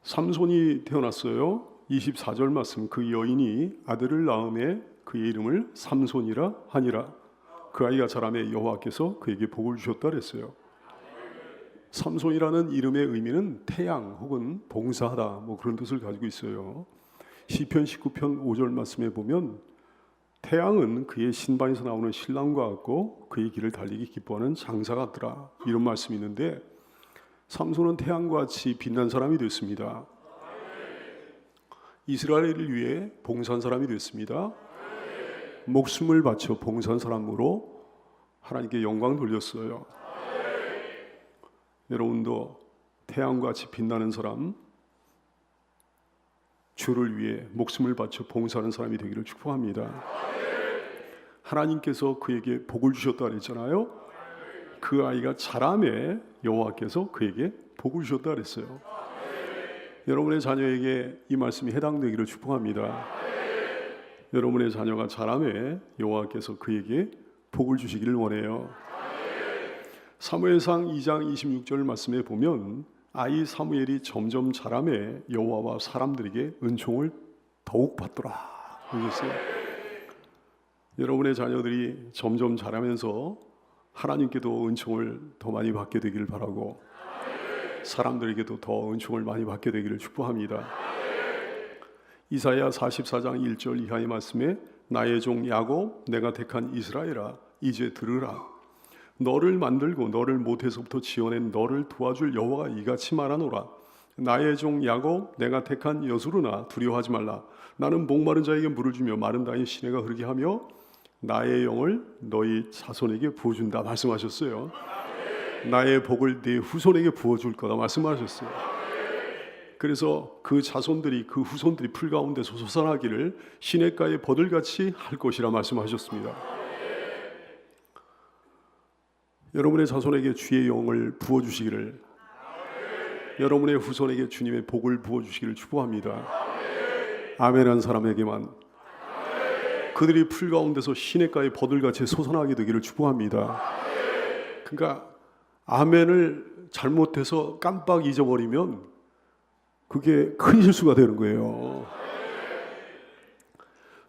삼손이 태어났어요. 24절 말씀, 그 여인이 아들을 낳음에 그의 이름을 삼손이라 하니라. 그 아이가 자라매 여호와께서 그에게 복을 주셨다 그랬어요. 삼손이라는 이름의 의미는 태양 혹은 봉사하다 뭐 그런 뜻을 가지고 있어요. 시편 19편 5절 말씀에 보면 태양은 그의 신방에서 나오는 신랑과 같고 그의 길을 달리기 기뻐하는 장사 같더라, 이런 말씀이 있는데, 삼손은 태양과 같이 빛난 사람이 됐습니다. 이스라엘을 위해 봉사한 사람이 됐습니다. 목숨을 바쳐 봉사한 사람으로 하나님께 영광 돌렸어요. 여러분도 태양과 같이 빛나는 사람, 주를 위해 목숨을 바쳐 봉사하는 사람이 되기를 축복합니다. 하나님께서 그에게 복을 주셨다 그랬잖아요. 그 아이가 자라매 여호와께서 그에게 복을 주셨다 그랬어요. 여러분의 자녀에게 이 말씀이 해당되기를 축복합니다. 여러분의 자녀가 자라매 여호와께서 그에게 복을 주시기를 원해요. 사무엘상 2장 26절 말씀에 보면 아이 사무엘이 점점 자라매 여호와와 사람들에게 은총을 더욱 받더라 그랬어요. 여러분의 자녀들이 점점 자라면서 하나님께도 은총을 더 많이 받게 되기를 바라고 사람들에게도 더 은총을 많이 받게 되기를 축복합니다. 이사야 44장 1절 이하의 말씀에 나의 종 야곱 내가 택한 이스라엘아 이제 들으라. 너를 만들고 너를 모태에서부터 지어낸 너를 도와줄 여호와가 이같이 말하노라. 나의 종 야곱 내가 택한 여수르나 두려워하지 말라. 나는 목마른 자에게 물을 주며 마른 땅에 시내가 흐르게 하며 나의 영을 너희 자손에게 부어준다 말씀하셨어요. 나의 복을 네 후손에게 부어줄 거다 말씀하셨어요. 그래서 그 자손들이 그 후손들이 풀 가운데서 솟아나기를 시냇가의 버들같이 할 것이라 말씀하셨습니다. 여러분의 자손에게 주의 영을 부어주시기를, 여러분의 후손에게 주님의 복을 부어주시기를 축복합니다. 아멘한 사람에게만 그들이 풀 가운데서 시냇가의 버들같이 솟아나게 되기를 축복합니다. 그러니까 아멘을 잘못해서 깜빡 잊어버리면 그게 큰 실수가 되는 거예요.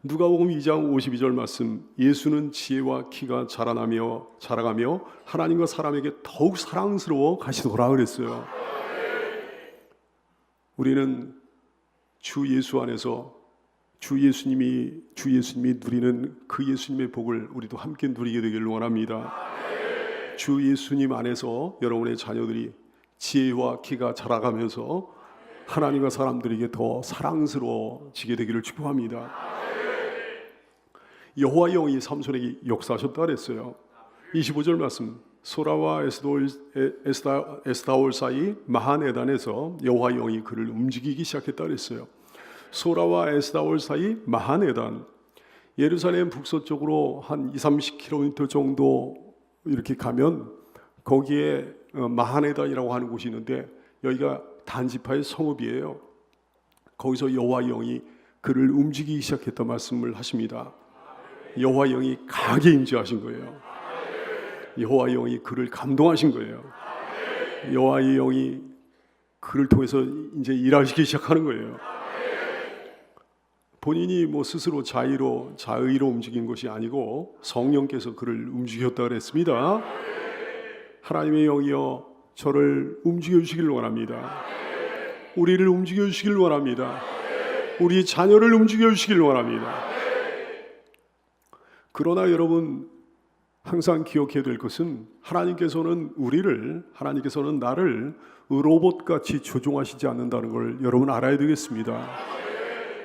누가복음 2장 52절 말씀, 예수는 지혜와 키가 자라가며 하나님과 사람에게 더욱 사랑스러워 가시더라 그랬어요. 우리는 주 예수 안에서 주 예수님이 누리는 그 예수님의 복을 우리도 함께 누리게 되기를 원합니다. 주 예수님 안에서 여러분의 자녀들이 지혜와 키가 자라가면서 하나님과 사람들에게 더 사랑스러워지게 되기를 축복합니다. 여호와 영이 삼손에게 역사하셨다 그랬어요. 25절 말씀, 소라와 에스다올 사이 마하네단에서 여호와 영이 그를 움직이기 시작했다 그랬어요. 소라와 에스다올 사이 마하네단, 예루살렘 북서쪽으로 한 20-30km 정도 이렇게 가면 거기에 마하네단이라고 하는 곳이 있는데 여기가 단지파의 성읍이에요. 거기서 여호와 영이 그를 움직이기 시작했다 말씀을 하십니다. 여호와 영이 강하게 임재하신 거예요. 여호와 영이 그를 감동하신 거예요. 여호와의 영이 그를 통해서 이제 일하시기 시작하는 거예요. 본인이 뭐 스스로 자의로 움직인 것이 아니고 성령께서 그를 움직였다 그랬습니다. 하나님의 영이여 저를 움직여 주시길 원합니다. 우리를 움직여 주시길 원합니다. 우리 자녀를 움직여 주시길 원합니다. 그러나 여러분 항상 기억해야 될 것은 하나님께서는 나를 로봇같이 조종하시지 않는다는 걸 여러분 알아야 되겠습니다.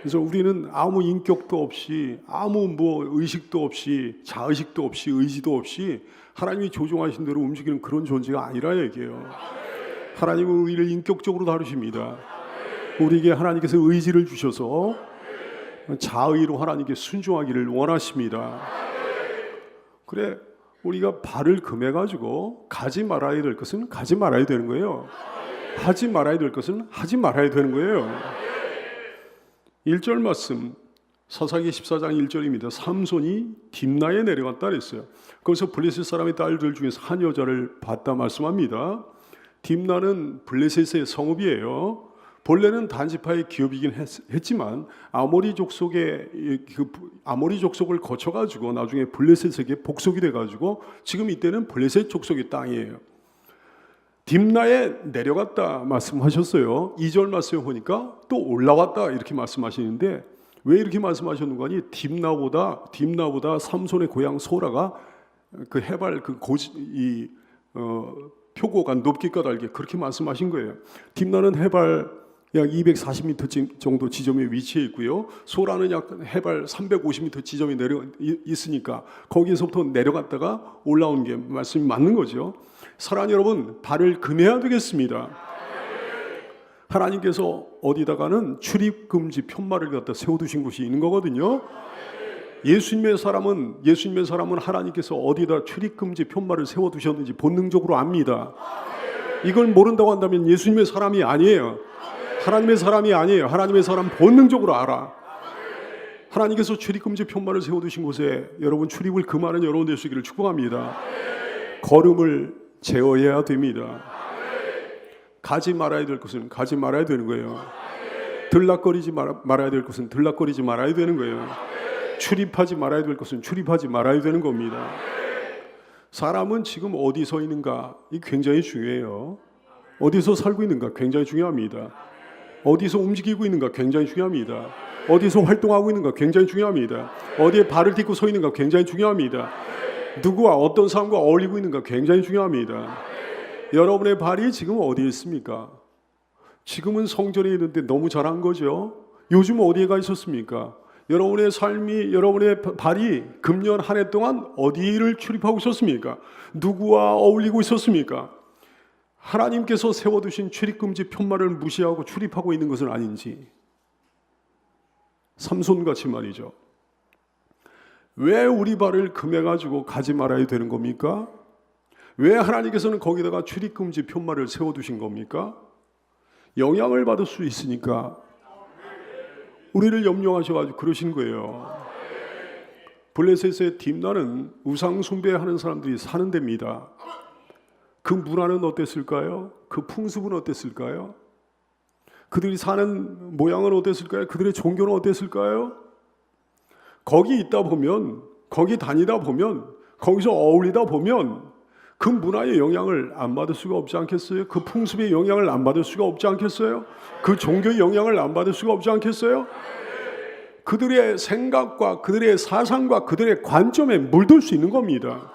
그래서 우리는 아무 인격도 없이 아무 의식도 없이 자의식도 없이 의지도 없이 하나님이 조종하신 대로 움직이는 그런 존재가 아니라 얘기해요. 하나님은 우리를 인격적으로 다루십니다. 우리에게 하나님께서 의지를 주셔서 자의로 하나님께 순종하기를 원하십니다. 그래 우리가 발을 금해가지고 가지 말아야 될 것은 가지 말아야 되는 거예요. 하지 말아야 될 것은 하지 말아야 되는 거예요. 1절 말씀 사사기 14장 1절입니다. 삼손이 딥나에 내려갔다 그랬어요. 거기서 블레셋 사람의 딸들 중에서 한 여자를 봤다 말씀합니다. 딥나는 블레셋의 성읍이에요. 본래는 단지파의 기업이긴 했지만 아모리 족속의 아모리 족속을 거쳐가지고 나중에 블레셋에게 복속이 돼가지고 지금 이때는 블레셋 족속의 땅이에요. 딥나에 내려갔다 말씀하셨어요. 2절 말씀에 보니까 또 올라왔다 이렇게 말씀하시는데 왜 이렇게 말씀하셨는가 하니 딥나보다 삼손의 고향 소라가 그 해발 표고가 높기 까닭에 그렇게 말씀하신 거예요. 딥나는 해발 약 240m 정도 지점에 위치해 있고요. 소라는 약 해발 350m 지점에 있으니까 거기에서부터 내려갔다가 올라온 게 말씀이 맞는 거죠. 사랑하는 여러분, 발을 금해야 되겠습니다. 하나님께서 어디다가는 출입금지 편말을 갖다 세워두신 곳이 있는 거거든요. 예수님의 사람은 하나님께서 어디다 출입금지 편말을 세워두셨는지 본능적으로 압니다. 이걸 모른다고 한다면 예수님의 사람이 아니에요. 하나님의 사람이 아니에요. 하나님의 사람 본능적으로 알아. 하나님께서 출입금지 편말을 세워두신 곳에 여러분 출입을 금하는 여러분 되시기를 축복합니다. 걸음을 제어해야 됩니다. 가지 말아야 될 것은 가지 말아야 되는 거예요. 들락거리지 말아야 될 것은 들락거리지 말아야 되는 거예요. 출입하지 말아야 될 것은 출입하지 말아야 되는 겁니다. 사람은 지금 어디 서 있는가 이 굉장히 중요해요. 어디서 살고 있는가 굉장히 중요합니다. 어디서 움직이고 있는가 굉장히 중요합니다. 어디서 활동하고 있는가 굉장히 중요합니다. 어디에 발을 딛고 서 있는가 굉장히 중요합니다. 누구와 어떤 사람과 어울리고 있는가 굉장히 중요합니다. 여러분의 발이 지금 어디에 있습니까? 지금은 성전에 있는데 너무 잘한 거죠. 요즘 어디에 가 있었습니까? 여러분의 삶이, 여러분의 발이 금년 한 해 동안 어디를 출입하고 있었습니까? 누구와 어울리고 있었습니까? 하나님께서 세워두신 출입금지 편말을 무시하고 출입하고 있는 것은 아닌지. 삼손같이 말이죠. 왜 우리 발을 금해가지고 가지 말아야 되는 겁니까? 왜 하나님께서는 거기다가 출입금지 편말을 세워두신 겁니까? 영향을 받을 수 있으니까 우리를 염려하셔가지고 그러신 거예요. 블레셋의 딥나는 우상 숭배하는 사람들이 사는 데입니다. 그 문화는 어땠을까요? 그 풍습은 어땠을까요? 그들이 사는 모양은 어땠을까요? 그들의 종교는 어땠을까요? 거기 있다 보면, 거기 다니다 보면, 거기서 어울리다 보면 그 문화의 영향을 안 받을 수가 없지 않겠어요? 그 풍습의 영향을 안 받을 수가 없지 않겠어요? 그 종교의 영향을 안 받을 수가 없지 않겠어요? 그들의 생각과 그들의 사상과 그들의 관점에 물들 수 있는 겁니다.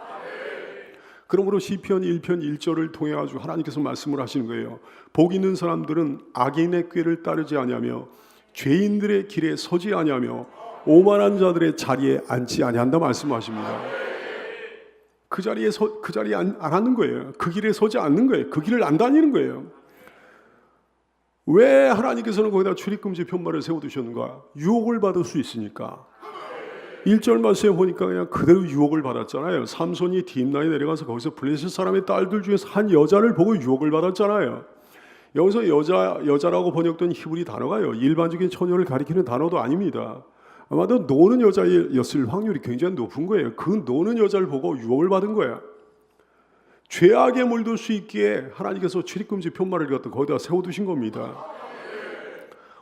그러므로 시편 1편 1절을 통해 가지고 하나님께서 말씀을 하시는 거예요. 복 있는 사람들은 악인의 꾀를 따르지 아니하며 죄인들의 길에 서지 아니하며 오만한 자들의 자리에 앉지 아니한다 말씀하십니다. 그 자리에 안 앉는 거예요. 그 길에 서지 않는 거예요. 그 길을 안 다니는 거예요. 왜 하나님께서는 거기다 출입금지 편말을 세워두셨는가? 유혹을 받을 수 있으니까. 1절 말씀에 보니까 그냥 그대로 유혹을 받았잖아요. 삼손이 딥나에 내려가서 거기서 블레셋 사람의 딸들 중에서 한 여자를 보고 유혹을 받았잖아요. 여기서 여자라고 번역된 히브리 단어가요, 일반적인 처녀를 가리키는 단어도 아닙니다. 아마도 노는 여자였을 확률이 굉장히 높은 거예요. 그 노는 여자를 보고 유혹을 받은 거야. 죄악에 물들 수 있기에 하나님께서 출입금지 편말을 갖다 거기다 세워두신 겁니다.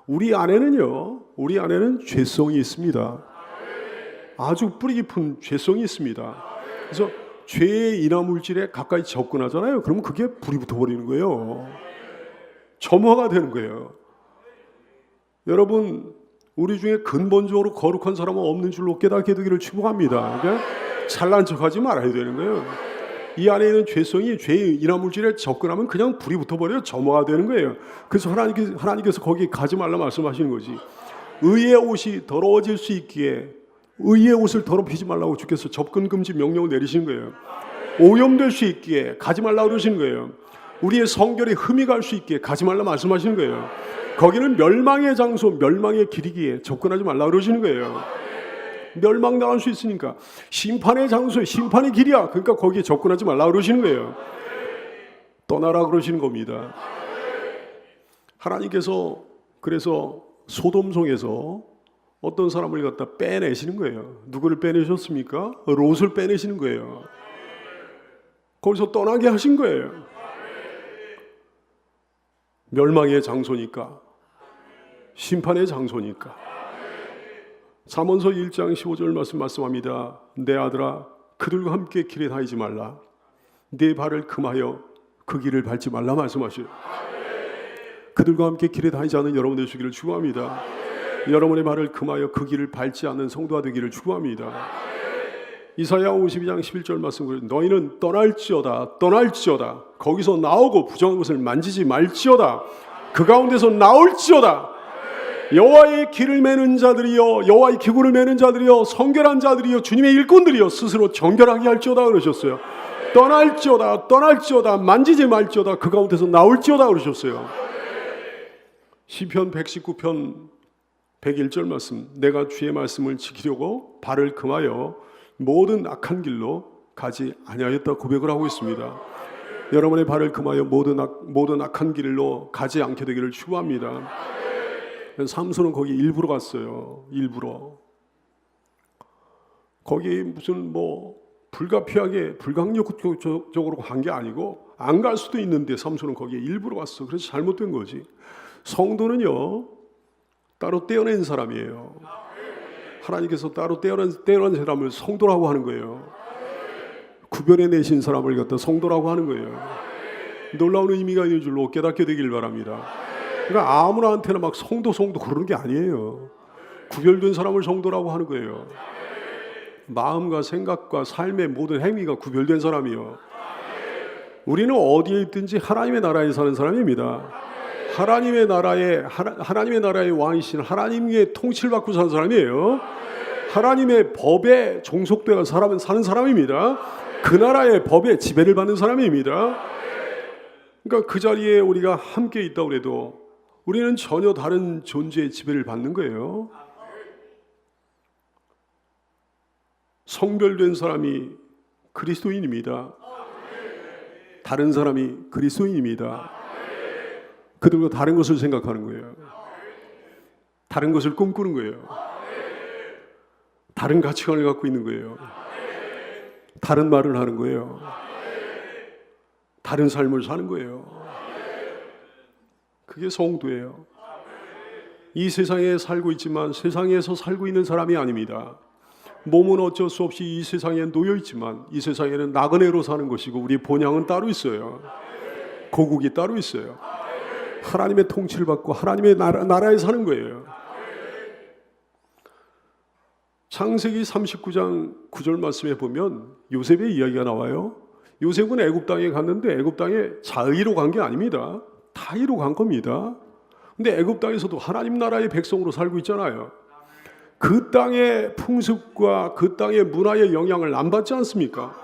우리 안에는 죄성이 있습니다. 아주 뿌리 깊은 죄성이 있습니다. 그래서 죄의 인화물질에 가까이 접근하잖아요. 그러면 그게 불이 붙어버리는 거예요. 점화가 되는 거예요. 여러분, 우리 중에 근본적으로 거룩한 사람은 없는 줄로 깨닫게 되기를 축복합니다. 그러니까 잘난 척하지 말아야 되는 거예요. 이 안에 있는 죄성이 죄의 인화물질에 접근하면 그냥 불이 붙어버려요. 점화가 되는 거예요. 그래서 하나님께서 거기 가지 말라 말씀하시는 거지. 의의 옷이 더러워질 수 있기에 의의 옷을 더럽히지 말라고 주께서 접근 금지 명령을 내리신 거예요. 오염될 수 있기에 가지 말라고 그러시는 거예요. 우리의 성결에 흠이 갈 수 있기에 가지 말라 말씀하시는 거예요. 거기는 멸망의 장소, 멸망의 길이기에 접근하지 말라고 그러시는 거예요. 멸망당할 수 있으니까. 심판의 장소에 심판의 길이야. 그러니까 거기에 접근하지 말라고 그러시는 거예요. 떠나라 그러시는 겁니다. 하나님께서 그래서 소돔성에서 어떤 사람을 갖다 빼내시는 거예요. 누구를 빼내셨습니까? 롯을 빼내시는 거예요. 거기서 떠나게 하신 거예요. 멸망의 장소니까 심판의 장소니까. 잠언서 1장 15절 말씀합니다. 내 아들아 그들과 함께 길에 다니지 말라. 내 발을 금하여 그 길을 밟지 말라 말씀하셔요. 그들과 함께 길에 다니지 않는 여러분 되시기를 축원합니다. 여러분의 발을 금하여 그 길을 밟지 않는 성도가 되기를 축원합니다. 이사야 52장 11절 말씀, 너희는 떠날지어다 거기서 나오고 부정한 것을 만지지 말지어다 그 가운데서 나올지어다. 여호와의 길을 매는 자들이여, 여호와의 기구를 매는 자들이여, 성결한 자들이여, 주님의 일꾼들이여 스스로 정결하게 할지어다 그러셨어요. 떠날지어다 만지지 말지어다 그 가운데서 나올지어다 그러셨어요. 시편 119편 101절 말씀, 내가 주의 말씀을 지키려고 발을 금하여 모든 악한 길로 가지 아니하였다 고백을 하고 있습니다. 여러분의 발을 금하여 모든 악한 길로 가지 않게 되기를 축원합니다. 삼손은 거기 일부러 갔어요. 일부러. 거기 무슨 불가항력적으로 간 게 아니고 안 갈 수도 있는데 삼손은 거기에 일부러 갔어. 그래서 잘못된 거지. 성도는요 따로 떼어낸 사람이에요. 하나님께서 따로 떼어낸 사람을 성도라고 하는 거예요. 구별해내신 사람을 갖다 성도라고 하는 거예요. 놀라운 의미가 있는 줄로 깨닫게 되길 바랍니다. 그러니까 아무나한테나 막 성도 그러는 게 아니에요. 구별된 사람을 성도라고 하는 거예요. 마음과 생각과 삶의 모든 행위가 구별된 사람이요. 우리는 어디에 있든지 하나님의 나라에 사는 사람입니다. 하나님의 나라의 왕이신 하나님의 통치를 받고 사는 사람이에요. 하나님의 법에 종속되어 사는 사람입니다. 그 나라의 법에 지배를 받는 사람입니다. 그러니까 그 자리에 우리가 함께 있다고 해도 우리는 전혀 다른 존재의 지배를 받는 거예요. 성별된 사람이 그리스도인입니다. 다른 사람이 그리스도인입니다. 그들과 다른 것을 생각하는 거예요. 다른 것을 꿈꾸는 거예요. 다른 가치관을 갖고 있는 거예요. 다른 말을 하는 거예요. 다른 삶을 사는 거예요. 그게 성도예요. 이 세상에 살고 있지만 세상에서 살고 있는 사람이 아닙니다. 몸은 어쩔 수 없이 이 세상에 놓여 있지만 이 세상에는 나그네로 사는 것이고 우리 본향은 따로 있어요. 고국이 따로 있어요. 하나님의 통치를 받고 하나님의 나라에 사는 거예요. 창세기 39장 9절 말씀에 보면 요셉의 이야기가 나와요. 요셉은 애굽 땅에 갔는데 애굽 땅에 자의로 간 게 아닙니다. 타의로 간 겁니다. 근데 애굽 땅에서도 하나님 나라의 백성으로 살고 있잖아요. 그 땅의 풍습과 그 땅의 문화의 영향을 안 받지 않습니까?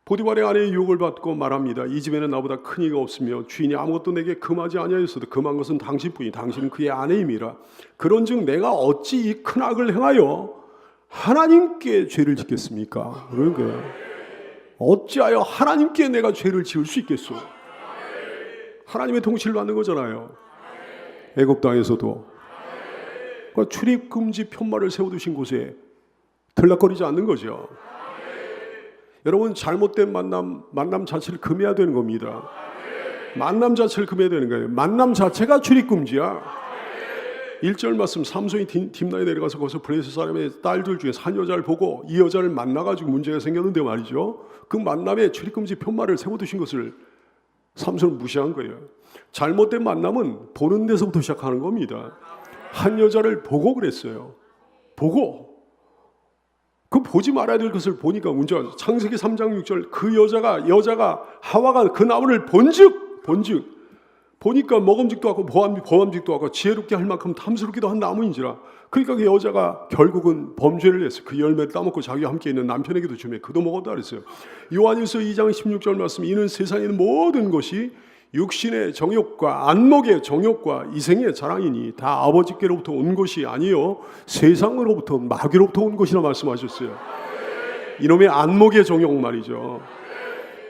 보디발의 아내의 유혹을 받고 말합니다. 이 집에는 나보다 큰 이가 없으며 주인이 아무것도 내게 금하지 아니하였어도 금한 것은 당신뿐이 당신은 그의 아내임이라. 그런즉 내가 어찌 이 큰 악을 행하여 하나님께 죄를 짓겠습니까? 그런 거예요. 어찌하여 하나님께 내가 죄를 지을 수 있겠소? 하나님의 통치를 받는 거잖아요. 애굽 땅에서도 그러니까 출입금지 편말을 세워두신 곳에 들락거리지 않는 거죠. 여러분 잘못된 만남 자체를 금해야 되는 겁니다. 만남 자체를 금해야 되는 거예요. 만남 자체가 출입금지야. 1절 말씀, 삼손이 딥나에 내려가서 거기서 블레셋 사람의 딸들 중에 한 여자를 보고 이 여자를 만나가지고 문제가 생겼는데 말이죠. 그 만남에 출입금지 편말을 세워두신 것을 삼손은 무시한 거예요. 잘못된 만남은 보는 데서부터 시작하는 겁니다. 한 여자를 보고 그랬어요. 보고. 그 보지 말아야 될 것을 보니까 문제가. 창세기 3장 6절 그 여자가 하와가 그 나무를 본즉 보니까 먹음직도 하고 보암직도 하고 지혜롭게 할 만큼 탐스럽기도 한 나무인지라. 그러니까 그 여자가 결국은 범죄를 했어요. 그 열매를 따먹고 자기와 함께 있는 남편에게도 주매 그도 먹었다 그랬어요. 요한일서 2장 16절 말씀, 이는 세상에 있는 모든 것이 육신의 정욕과 안목의 정욕과 이생의 자랑이니 다 아버지께로부터 온 것이 아니요 세상으로부터 마귀로부터 온 것이라 말씀하셨어요. 이놈의 안목의 정욕 말이죠.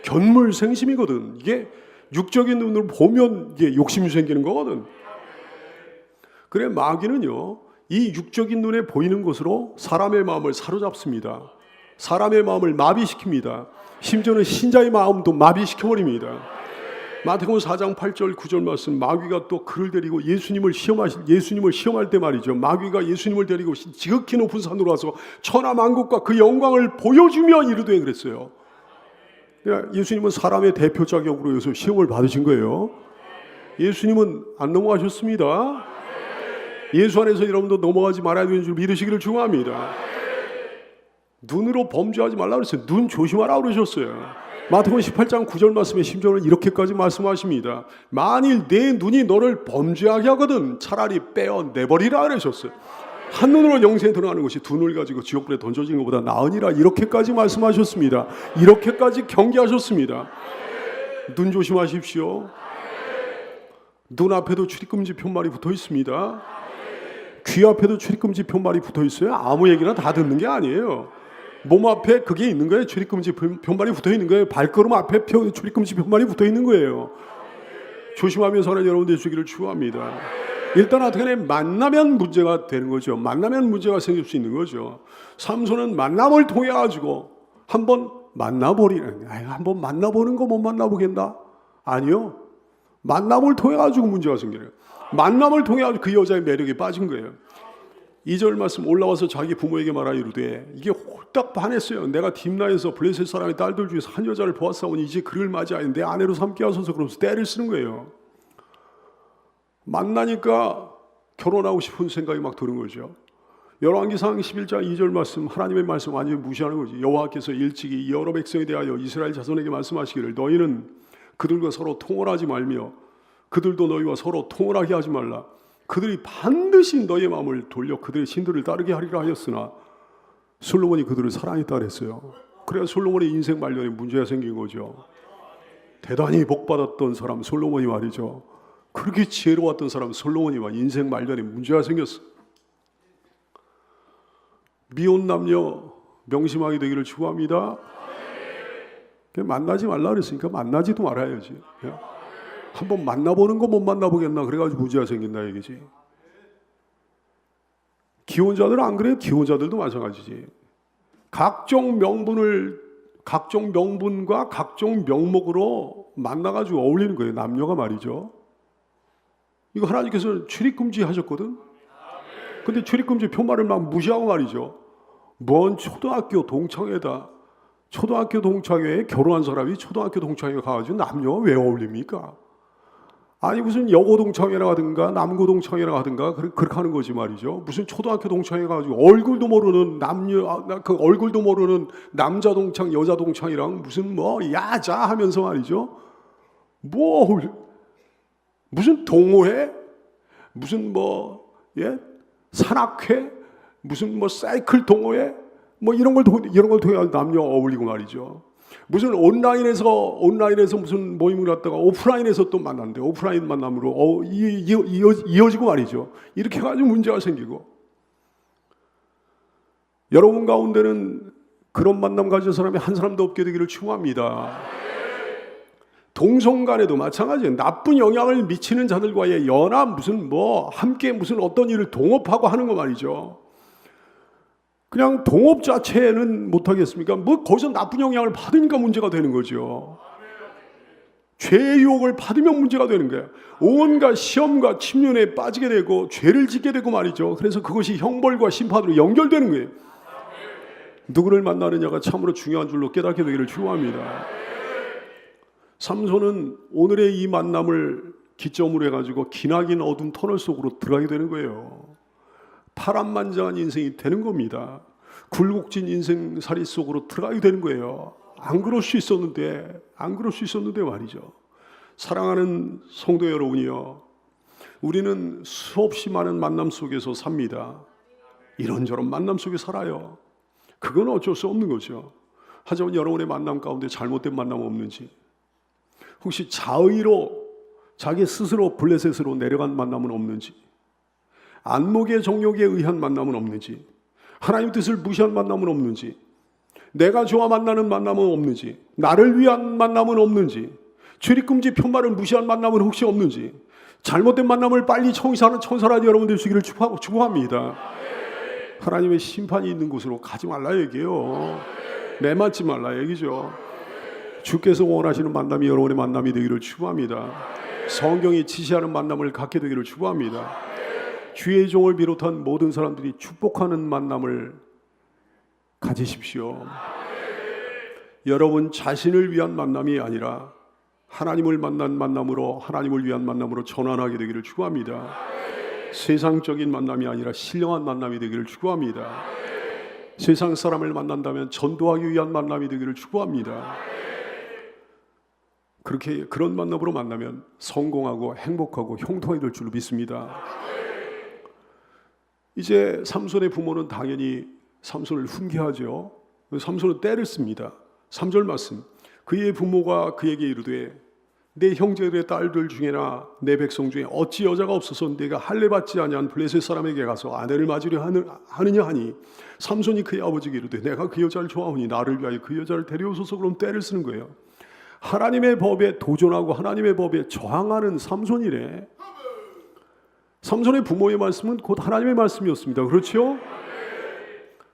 견물생심이거든. 이게 육적인 눈으로 보면 이게 욕심이 생기는 거거든. 그래 마귀는요 이 육적인 눈에 보이는 것으로 사람의 마음을 사로잡습니다. 사람의 마음을 마비시킵니다. 심지어는 신자의 마음도 마비시켜버립니다. 마태복음 4장 8절 9절 말씀, 마귀가 또 그를 데리고 예수님을 시험할 때 말이죠. 마귀가 예수님을 데리고 지극히 높은 산으로 와서 천하만국과 그 영광을 보여주며 이르되 그랬어요. 예수님은 사람의 대표 자격으로 해서 시험을 받으신 거예요. 예수님은 안 넘어가셨습니다. 예수 안에서 여러분도 넘어가지 말아야 되는 줄 믿으시기를 축원합니다. 눈으로 범죄하지 말라고 그랬어요. 눈 조심하라고 그러셨어요. 마태복음 18장 9절 말씀에 심지어는 이렇게까지 말씀하십니다. 만일 내 눈이 너를 범죄하게 하거든 차라리 빼어내버리라 그러셨어요. 한눈으로 영생에 들어가는 것이 두 눈을 가지고 지옥불에 던져진 것보다 나으니라 이렇게까지 말씀하셨습니다. 이렇게까지 경계하셨습니다. 눈 조심하십시오. 눈 앞에도 출입금지 편말이 붙어 있습니다. 귀 앞에도 출입금지 편말이 붙어 있어요. 아무 얘기나 다 듣는 게 아니에요. 몸 앞에 그게 있는 거예요. 출입금지 편말이 붙어 있는 거예요. 발걸음 앞에 출입금지 편말이 붙어 있는 거예요. 조심하면서는 여러분 되시기를 축원합니다. 일단 어떻게 만나면 문제가 되는 거죠. 만나면 문제가 생길 수 있는 거죠. 삼손은 만남을 통해 가지고 한번 한번 만나보는 거 못 만나보겠나? 아니요. 만남을 통해 가지고 문제가 생겨요. 만남을 통해 가지고 그 여자의 매력에 빠진 거예요. 2절 말씀 올라와서 자기 부모에게 말하여 이르되 이게 홀딱 반했어요. 내가 딥나에서 블레셋 사람의 딸들 중에서 한 여자를 보았사오니 이제 그를 맞이하여 내 아내로 삼게 하소서. 그러면서 때를 쓰는 거예요. 만나니까 결혼하고 싶은 생각이 막 드는 거죠. 열왕기상 11장 2절 말씀, 하나님의 말씀 완전히 무시하는 거지. 여호와께서 일찍이 여러 백성에 대하여 이스라엘 자손에게 말씀하시기를 너희는 그들과 서로 통혼하지 말며 그들도 너희와 서로 통혼하게 하지 말라. 그들이 반드시 너희의 마음을 돌려 그들의 신들을 따르게 하리라 하였으나 솔로몬이 그들을 사랑했다 그랬어요. 그래야 솔로몬의 인생 말년에 문제가 생긴 거죠. 대단히 복받았던 사람 솔로몬이 말이죠. 그렇게 지혜로웠던 사람 솔로몬이 인생 말년에 문제가 생겼어. 미혼 남녀 명심하게 되기를 축원합니다. 만나지 말라 그랬으니까 만나지도 말아야지. 한번 만나보는 거 못 만나보겠나 그래가지고 문제가 생긴다 얘기지. 기혼자들은 안 그래요? 기혼자들도 마찬가지지. 각종 명분과 각종 명목으로 만나가지고 어울리는 거예요. 남녀가 말이죠. 이거 하나님께서 출입금지 하셨거든. 근데 출입금지 편말을 막 무시하고 말이죠. 뭔 초등학교 동창회다. 초등학교 동창회에 결혼한 사람이 초등학교 동창회에 가가지고 남녀가 왜 어울립니까? 아니 무슨 여고 동창회라 하든가 남고 동창회라 하든가 그렇게 하는 거지 말이죠. 무슨 초등학교 동창회 가지고 얼굴도 모르는 그 얼굴도 모르는 남자 동창 여자 동창이랑 무슨 뭐 야자 하면서 말이죠. 무슨 동호회 무슨 산악회 무슨 사이클 동호회 이런 걸 통해 남녀 어울리고 말이죠. 무슨 온라인에서 무슨 모임을 갖다가 오프라인에서 또 만났는데 오프라인 만남으로 이어지고 말이죠. 이렇게 해가지고 문제가 생기고 여러분 가운데는 그런 만남 가진 사람이 한 사람도 없게 되기를 축원합니다. 동성 간에도 마찬가지예요. 나쁜 영향을 미치는 자들과의 연합 함께 무슨 어떤 일을 동업하고 하는 거 말이죠. 그냥 동업 자체는 못하겠습니까? 거기서 나쁜 영향을 받으니까 문제가 되는 거죠. 죄의 유혹을 받으면 문제가 되는 거예요. 온갖 시험과 침륜에 빠지게 되고 죄를 짓게 되고 말이죠. 그래서 그것이 형벌과 심판으로 연결되는 거예요. 누구를 만나느냐가 참으로 중요한 줄로 깨닫게 되기를 축원합니다. 삼손은 오늘의 이 만남을 기점으로 해가지고 기나긴 어두운 터널 속으로 들어가게 되는 거예요. 파란만장한 인생이 되는 겁니다. 굴곡진 인생살이 속으로 들어가게 되는 거예요. 안 그럴 수 있었는데 말이죠. 사랑하는 성도 여러분이요, 우리는 수없이 많은 만남 속에서 삽니다. 이런저런 만남 속에 살아요. 그건 어쩔 수 없는 거죠. 하지만 여러분의 만남 가운데 잘못된 만남은 없는지, 혹시 자의로 자기 스스로 블레셋으로 내려간 만남은 없는지, 안목의 정욕에 의한 만남은 없는지, 하나님 뜻을 무시한 만남은 없는지, 내가 좋아 만나는 만남은 없는지, 나를 위한 만남은 없는지, 출입금지 편말을 무시한 만남은 혹시 없는지, 잘못된 만남을 빨리 청산하는 천사라는 여러분 되시기를 축복합니다. 하나님의 심판이 있는 곳으로 가지 말라 얘기예요. 매맞지 말라 얘기죠. 주께서 원하시는 만남이 여러분의 만남이 되기를 축복합니다. 성경이 지시하는 만남을 갖게 되기를 축복합니다. 주의 종을 비롯한 모든 사람들이 축복하는 만남을 가지십시오. 여러분 자신을 위한 만남이 아니라 하나님을 만난 만남으로, 하나님을 위한 만남으로 전환하게 되기를 축복합니다. 세상적인 만남이 아니라 신령한 만남이 되기를 축복합니다. 세상 사람을 만난다면 전도하기 위한 만남이 되기를 축복합니다. 그렇게 그런 만남으로 만나면 성공하고 행복하고 형통하게 될 줄로 믿습니다. 이제 삼손의 부모는 당연히 삼손을 훈계하죠. 삼손은 때를 씁니다. 3절 말씀, 그의 부모가 그에게 이르되 내 형제들의 딸들 중에나 내 백성 중에 어찌 여자가 없어서 내가 할례 받지 아니한 블레셋 사람에게 가서 아내를 맞으려 하느냐 하니, 삼손이 그의 아버지에게 이르되 내가 그 여자를 좋아하니 나를 위하여 그 여자를 데려오소서. 그럼 때를 쓰는 거예요. 하나님의 법에 도전하고 하나님의 법에 저항하는 삼손이래. 삼손의 부모의 말씀은 곧 하나님의 말씀이었습니다. 그렇죠?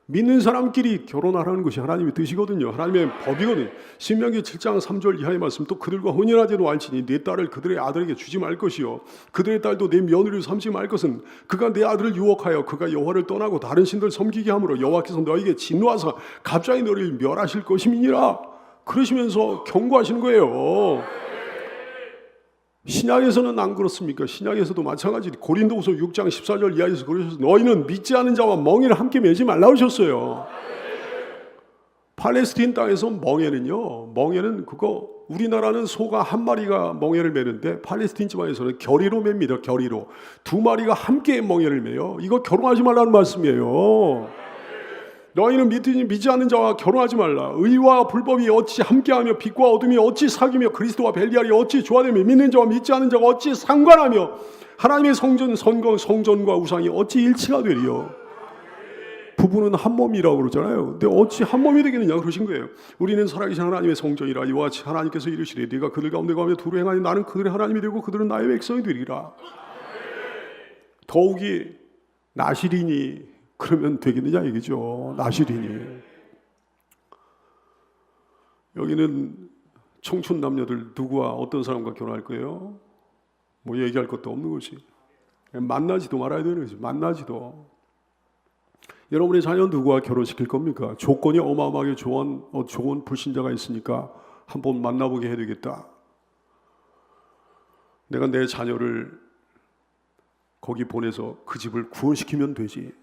믿는 사람끼리 결혼하라는 것이 하나님의 뜻이거든요. 하나님의 법이거든요. 신명기 7장 3절 이하의 말씀, 또 그들과 혼인하지도 말지니 내 딸을 그들의 아들에게 주지 말 것이요 그들의 딸도 내 며느리를 삼지 말 것은 그가 내 아들을 유혹하여 그가 여호와를 떠나고 다른 신들 섬기게 함으로 여호와께서 너에게 진노하사 갑자기 너를 멸하실 것임이니라. 그러시면서 경고하시는 거예요. 신약에서는 안 그렇습니까? 신약에서도 마찬가지. 고린도후서 6장 14절 이하에서 그러셔서 너희는 믿지 않은 자와 멍에를 함께 매지 말라 하셨어요. 팔레스틴 땅에서 멍에는 그거, 우리나라는 소가 한 마리가 멍에를 매는데 팔레스틴 지방에서는 결의로 맵니다. 결의로 2마리가 함께 멍에를 매요. 이거 결혼하지 말라는 말씀이에요. 너희는 믿지 않는 자와 결혼하지 말라. 의와 불법이 어찌 함께하며 빛과 어둠이 어찌 사귀며 그리스도와 벨리알이 어찌 조화되며 믿는 자와 믿지 않는 자가 어찌 상관하며 하나님의 성전과 우상이 어찌 일치가 되리요. 부부는 한 몸이라고 그러잖아요. 근데 어찌 한 몸이 되겠느냐 그러신 거예요. 우리는 살아계신 하나님의 성전이라. 이와 같이 하나님께서 이르시되 네가 그들 가운데 가며 두루 행하니 나는 그들의 하나님이 되고 그들은 나의 백성이 되리라. 더욱이 나실이니 그러면 되겠느냐 얘기죠. 나실이니. 여기는 청춘 남녀들 누구와 어떤 사람과 결혼할 거예요? 뭐 얘기할 것도 없는 거지. 만나지도 말아야 되는 거지. 만나지도. 여러분의 자녀 누구와 결혼시킬 겁니까? 조건이 어마어마하게 좋은 불신자가 있으니까 한번 만나보게 해야 되겠다. 내가 내 자녀를 거기 보내서 그 집을 구원시키면 되지.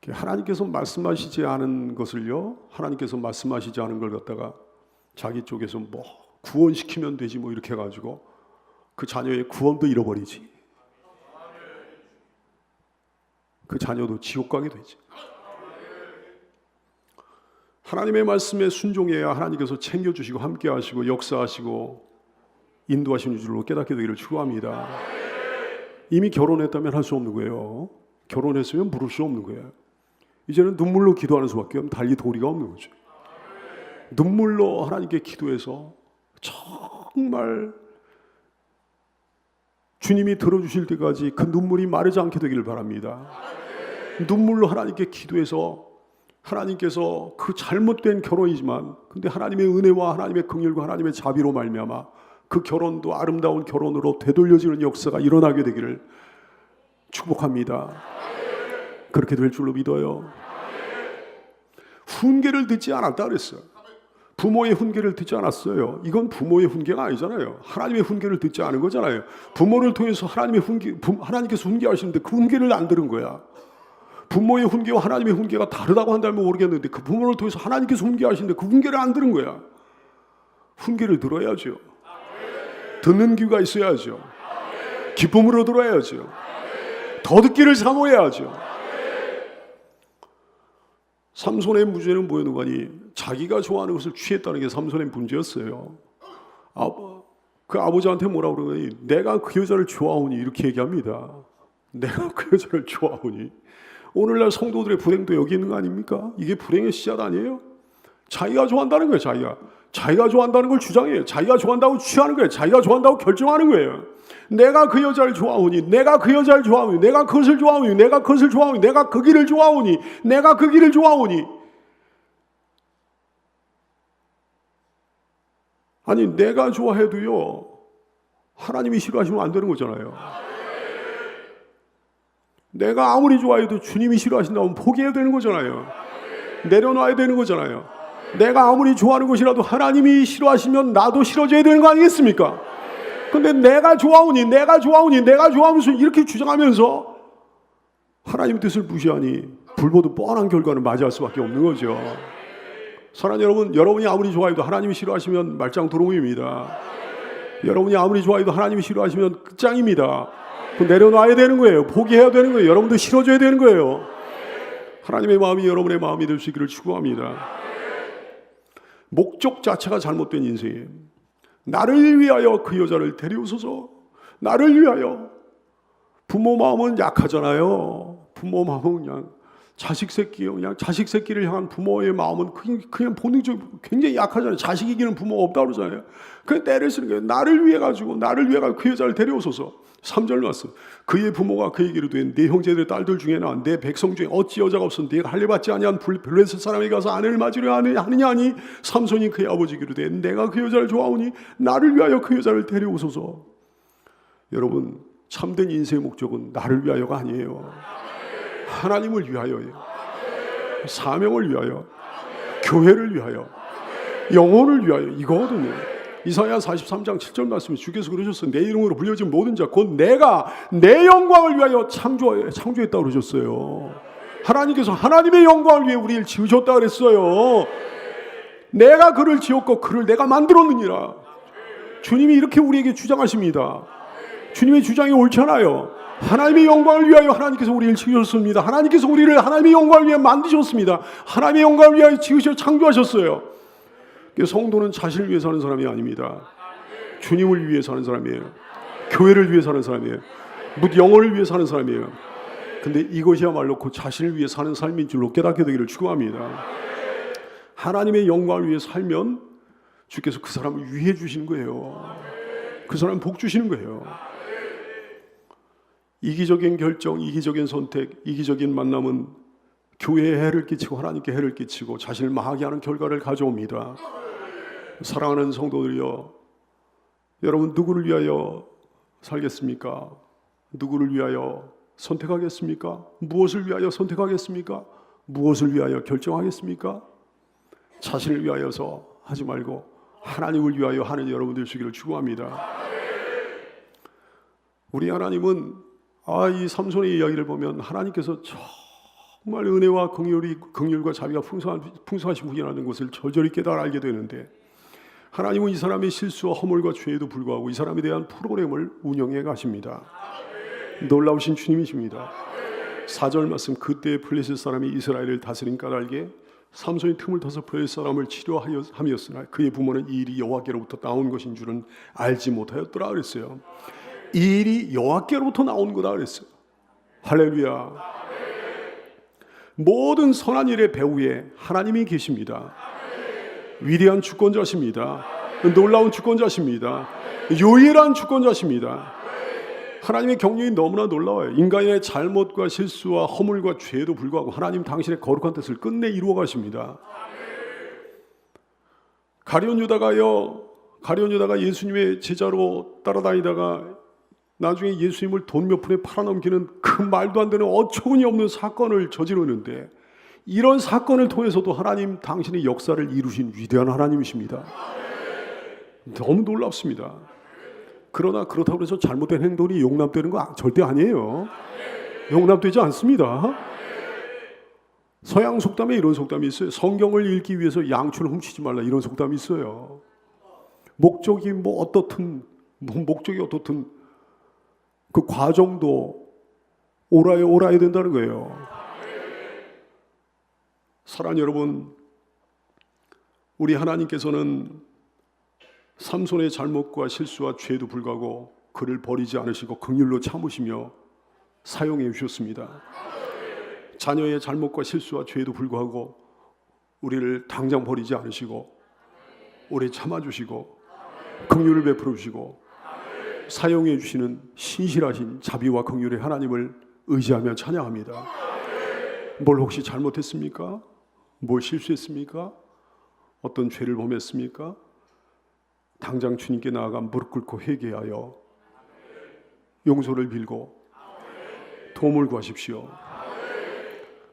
하나님께서 말씀하시지 않은 것을요, 하나님께서 말씀하시지 않은 걸 갖다가 자기 쪽에서 뭐 구원시키면 되지 뭐 이렇게 해가지고 그 자녀의 구원도 잃어버리지. 그 자녀도 지옥 가게 되지. 하나님의 말씀에 순종해야 하나님께서 챙겨주시고 함께 하시고 역사하시고 인도하시는 줄로 깨닫게 되기를 축원합니다. 이미 결혼했다면 할 수 없는 거예요. 결혼했으면 부를 수 없는 거예요. 이제는 눈물로 기도하는 수밖에 없는, 달리 도리가 없는 거죠. 눈물로 하나님께 기도해서 정말 주님이 들어주실 때까지 그 눈물이 마르지 않게 되기를 바랍니다. 눈물로 하나님께 기도해서 하나님께서 그 잘못된 결혼이지만 근데 하나님의 은혜와 하나님의 긍휼과 하나님의 자비로 말미암아 그 결혼도 아름다운 결혼으로 되돌려지는 역사가 일어나게 되기를 축복합니다. 그렇게 될 줄로 믿어요. 훈계를 듣지 않았다 그랬어요. 부모의 훈계를 듣지 않았어요. 이건 부모의 훈계가 아니잖아요. 하나님의 훈계를 듣지 않은 거잖아요. 부모를 통해서 하나님께서 훈계하시는데 그 훈계를 안 들은 거야. 부모의 훈계와 하나님의 훈계가 다르다고 한다면 모르겠는데 그 부모를 통해서 하나님께서 훈계하시는데 그 훈계를 안 들은 거야. 훈계를 들어야죠. 듣는 귀가 있어야죠. 기쁨으로 들어야죠. 더 듣기를 사모해야죠. 삼손의 문제는 뭐였는가니 자기가 좋아하는 것을 취했다는 게 삼손의 문제였어요. 그 아버지한테 뭐라고 그러더니 내가 그 여자를 좋아하오니 이렇게 얘기합니다. 내가 그 여자를 좋아하오니. 오늘날 성도들의 불행도 여기 있는 거 아닙니까? 이게 불행의 씨앗 아니에요? 자기가 좋아한다는 거예요. 자기가 좋아한다는 걸 주장해요. 자기가 좋아한다고 취하는 거예요. 자기가 좋아한다고 결정하는 거예요. 내가 그 여자를 좋아하오니, 내가 그 여자를 좋아하오니, 내가 그것을 좋아하오니, 내가 그것을 좋아하오니, 내가 그 길을 좋아하오니, 내가 그 길을 좋아하오니. 아니 내가 좋아해도요 하나님이 싫어하시면 안 되는 거잖아요. 내가 아무리 좋아해도 주님이 싫어하신다면 포기해야 되는 거잖아요. 내려놔야 되는 거잖아요. 내가 아무리 좋아하는 것이라도 하나님이 싫어하시면 나도 싫어져야 되는 거 아니겠습니까? 근데 내가 좋아하면서 이렇게 주장하면서 하나님 뜻을 무시하니 불보듯 뻔한 결과는 맞이할 수밖에 없는 거죠. 사랑하는 여러분, 여러분이 아무리 좋아해도 하나님이 싫어하시면 말짱도루묵입니다. 여러분이 아무리 좋아해도 하나님이 싫어하시면 끝장입니다. 내려놔야 되는 거예요. 포기해야 되는 거예요. 여러분도 싫어져야 되는 거예요. 하나님의 마음이 여러분의 마음이 될 수 있기를 축원합니다. 목적 자체가 잘못된 인생이에요. 나를 위하여 그 여자를 데려오소서. 나를 위하여. 부모 마음은 약하잖아요. 부모 마음은 그냥 자식 새끼를 향한 부모의 마음은 그냥 본능적으로 굉장히 약하잖아요. 자식 이기는 부모가 없다고 그러잖아요. 그냥 때를 쓰는 거예요. 나를 위해 가지고 그 여자를 데려오소서. 3절 말씀. 그의 부모가 그에게 이르되 네 형제들 딸들 중에나 내 백성 중에 어찌 여자가 없어 네가 할례받지 아니한 블레셋 사람에게 가서 아내를 맞으려 하느냐 하니 삼손이 그의 아버지에게 이르되 내가 그 여자를 좋아하오니 나를 위하여 그 여자를 데려오소서. 여러분 참된 인생의 목적은 나를 위하여가 아니에요. 하나님을 위하여예요. 사명을 위하여, 교회를 위하여, 영혼을 위하여 이거거든요. 이사야 43장 7절 말씀에 주께서 그러셨어요. 내 이름으로 불려진 모든 자 곧 내가 내 영광을 위하여 창조했다고 그러셨어요. 하나님께서 하나님의 영광을 위해 우리를 지으셨다고 그랬어요. 내가 그를 지었고 그를 내가 만들었느니라. 주님이 이렇게 우리에게 주장하십니다. 주님의 주장이 옳잖아요. 하나님의 영광을 위하여 하나님께서 우리를 지으셨습니다. 하나님께서 우리를 하나님의 영광을 위해 만드셨습니다. 하나님의 영광을 위하여 지으셔 창조하셨어요. 성도는 자신을 위해 사는 사람이 아닙니다. 주님을 위해 사는 사람이에요. 교회를 위해 사는 사람이에요. 영혼을 위해 사는 사람이에요. 근데 이것이야말로 그 자신을 위해 사는 삶인 줄로 깨닫게 되기를 축원합니다. 하나님의 영광을 위해 살면 주께서 그 사람을 위해 주시는 거예요. 그 사람 복 주시는 거예요. 이기적인 결정, 이기적인 선택, 이기적인 만남은 교회에 해를 끼치고 하나님께 해를 끼치고 자신을 망하게 하는 결과를 가져옵니다. 사랑하는 성도들이여, 여러분 누구를 위하여 살겠습니까? 누구를 위하여 선택하겠습니까? 무엇을 위하여 선택하겠습니까? 무엇을 위하여 결정하겠습니까? 자신을 위하여서 하지 말고 하나님을 위하여 하는 여러분들 되시기를 축원합니다. 우리 하나님은 이 삼손의 이야기를 보면 하나님께서 정말 은혜와 긍휼과 자비가 풍성하신 분이라는 것을 절절히 깨달아 알게 되는데, 하나님은 이 사람의 실수와 허물과 죄에도 불구하고 이 사람에 대한 프로그램을 운영해 가십니다. 놀라우신 주님이십니다. 4절 말씀. 그때 블레셋 사람이 이스라엘을 다스린 까닭에 삼손이 틈을 타서 블레셋 사람을 치료하였으나 그의 부모는 이 일이 여호와께로부터 나온 것인 줄은 알지 못하였더라 그랬어요. 이 일이 여호와께로부터 나온 거다 그랬어요. 할렐루야. 모든 선한 일의 배후에 하나님이 계십니다. 위대한 주권자십니다. 놀라운 주권자십니다. 유일한 주권자십니다. 하나님의 경륜이 너무나 놀라워요. 인간의 잘못과 실수와 허물과 죄에도 불구하고 하나님 당신의 거룩한 뜻을 끝내 이루어 가십니다. 가룟 유다가 예수님의 제자로 따라다니다가 나중에 예수님을 돈 몇 푼에 팔아넘기는 그 말도 안 되는 어처구니 없는 사건을 저지르는데, 이런 사건을 통해서도 하나님 당신의 역사를 이루신 위대한 하나님이십니다. 너무 놀랍습니다. 그러나 그렇다고 해서 잘못된 행동이 용납되는 거 절대 아니에요. 용납되지 않습니다. 서양 속담에 이런 속담이 있어요. 성경을 읽기 위해서 양초를 훔치지 말라, 이런 속담이 있어요. 목적이 어떻든 그 과정도 옳아야 된다는 거예요. 사랑하는 여러분, 우리 하나님께서는 삼손의 잘못과 실수와 죄에도 불구하고 그를 버리지 않으시고 긍휼로 참으시며 사용해 주셨습니다. 자녀의 잘못과 실수와 죄에도 불구하고 우리를 당장 버리지 않으시고 오래 참아주시고 긍휼을 베풀어 주시고 사용해 주시는 신실하신 자비와 긍휼의 하나님을 의지하며 찬양합니다. 뭘 혹시 잘못했습니까? 뭘 실수했습니까? 어떤 죄를 범했습니까? 당장 주님께 나아가 무릎 꿇고 회개하여 용서를 빌고 도움을 구하십시오.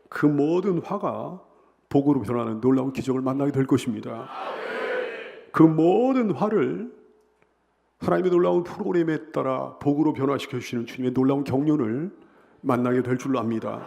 그 모든 화가 복으로 변하는 놀라운 기적을 만나게 될 것입니다. 그 모든 화를 하나님의 놀라운 프로그램에 따라 복으로 변화시켜 주시는 주님의 놀라운 경륜을 만나게 될 줄로 압니다.